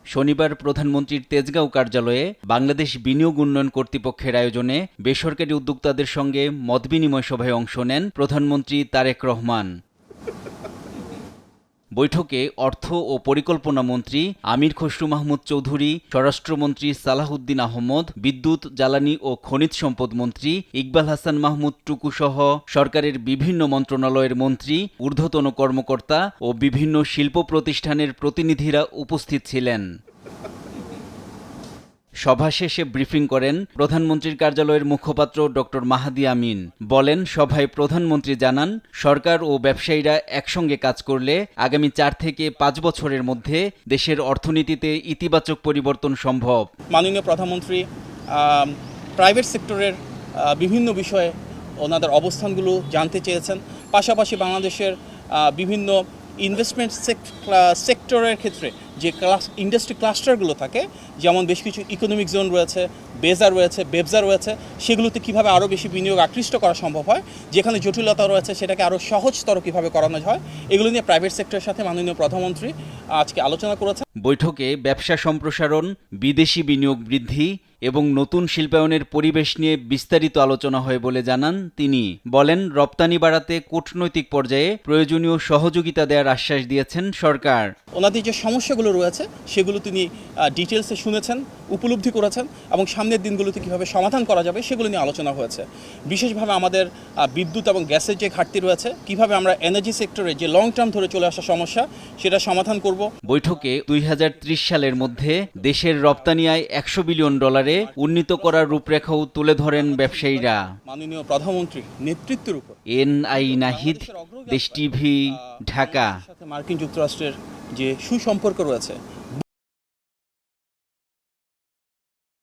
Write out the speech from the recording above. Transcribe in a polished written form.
শনিবার প্রধানমন্ত্রীর তেজগাঁও কার্যালয়ে বাংলাদেশ বিনিয়োগ উন্নয়ন কর্তৃপক্ষের আয়োজনে বেসরকারি উদ্যোক্তাদের সঙ্গে মতবিনিময় সভায় অংশ নেন প্রধানমন্ত্রী তারেক রহমান। বৈঠকে অর্থ ও পরিকল্পনা মন্ত্রী আমির খসরু মাহমুদ চৌধুরী, স্বরাষ্ট্রমন্ত্রী সালাহউদ্দিন আহমদ, বিদ্যুৎ, জ্বালানি ও খনিজ সম্পদ মন্ত্রী ইকবাল হাসান মাহমুদ টুকু সহ সরকারের বিভিন্ন মন্ত্রণালয়ের মন্ত্রী, ঊর্ধ্বতন কর্মকর্তা ও বিভিন্ন শিল্প প্রতিষ্ঠানের প্রতিনিধিরা উপস্থিত ছিলেন। সভা শেষে ব্রিফিং করেন প্রধানমন্ত্রীর কার্যালয়ের মুখপাত্র ডক্টর মাহাদি আমিন। বলেন, সভায় প্রধানমন্ত্রী জানান, সরকার ও ব্যবসায়ীরা একসঙ্গে কাজ করলে আগামী 4 থেকে 5 বছরের মধ্যে দেশের অর্থনীতিতে ইতিবাচক পরিবর্তন সম্ভব। মাননীয় প্রধানমন্ত্রী প্রাইভেট সেক্টরের বিভিন্ন বিষয়ে ওনাদের অবস্থানগুলো জানতে চেয়েছেন। পাশাপাশি বাংলাদেশের বিভিন্ন ইনভেস্টমেন্ট সেক্টরের ক্ষেত্রে যে ইন্ডাস্ট্রি ক্লাস্টারগুলো থাকে, যেমন বেশ কিছু ইকোনমিক জোন রয়েছে, বেজার রয়েছে, বেবজা রয়েছে, সেগুলোতে কিভাবে আরও বেশি বিনিয়োগ আকৃষ্ট করা সম্ভব হয়, যেখানে জটিলতা রয়েছে সেটাকে আরও সহজতর কিভাবে করানো হয়, এগুলো নিয়ে প্রাইভেট সেক্টরের সাথে মাননীয় প্রধানমন্ত্রী আজকে আলোচনা করেছেন। বৈঠকে ব্যবসা সম্প্রসারণ, বিদেশি বিনিয়োগ বৃদ্ধি এবং নতুন শিল্পায়নের পরিবেশ নিয়ে বিস্তারিত আলোচনা হয় বলে জানান তিনি। বলেন, রপ্তানি বাড়াতে কূটনৈতিক পর্যায়ে প্রয়োজনীয় সহযোগিতা দেওয়ার আশ্বাস দিয়েছেন সরকার। ওনাদের যে সমস্যাগুলো রয়েছে সেগুলো তিনি ডিটেলসে শুনেছেন, উপলব্ধি করেছেন এবং সামনের দিনগুলোতে কীভাবে সমাধান করা যাবে সেগুলো নিয়ে আলোচনা হয়েছে। বিশেষভাবে আমাদের বিদ্যুৎ এবং গ্যাসের যে ঘাটতি রয়েছে, কিভাবে আমরা এনার্জি সেক্টরে যে লং টার্ম ধরে চলে আসা সমস্যা সেটা সমাধান করব। বৈঠকে 2030 সালের মধ্যে দেশের রপ্তানি আয় $100 বিলিয়ন উন্নীত করার রূপরেখাও তুলে ধরেন ব্যবসায়ীরা। মাননীয় প্রধানমন্ত্রীর নেতৃত্বের উপর এনআই নাহিদ, দেশ টিভি, ঢাকা। মার্কিন যুক্তরাষ্ট্রের যে সুসম্পর্ক রয়েছে